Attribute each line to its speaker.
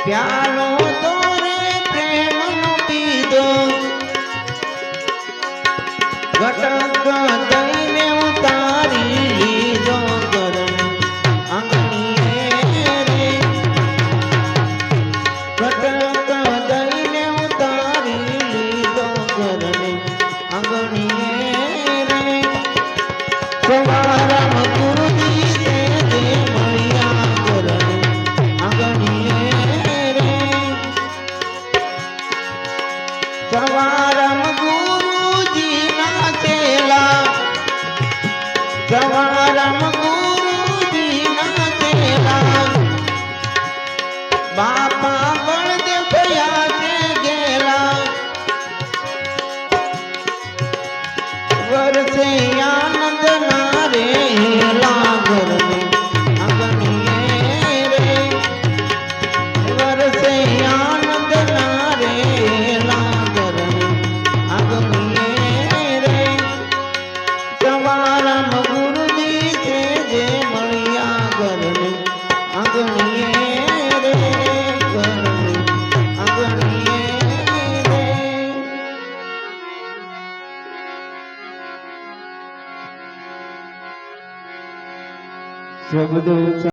Speaker 1: प्यालो तोरे प्रेम नो पीधो घटक दईने उतारी लीधो गरण आंगणीए रे घटक दईने उतारी लीधो गरण आंगणीए रे सवारम गुरुजी से दे मळिया गरण आंगणीए सवारम गुरुजी ना चेला सवारम गुरुजी ना चेला बापा बळदेव भया से गेला वरसे आनंद नारे लागरने आंगणीए रे वरसे आनंद नारे सवारम गुरुजी से जे मळिया गरण आंगणीए रे गरण आंगणीए रे शब्द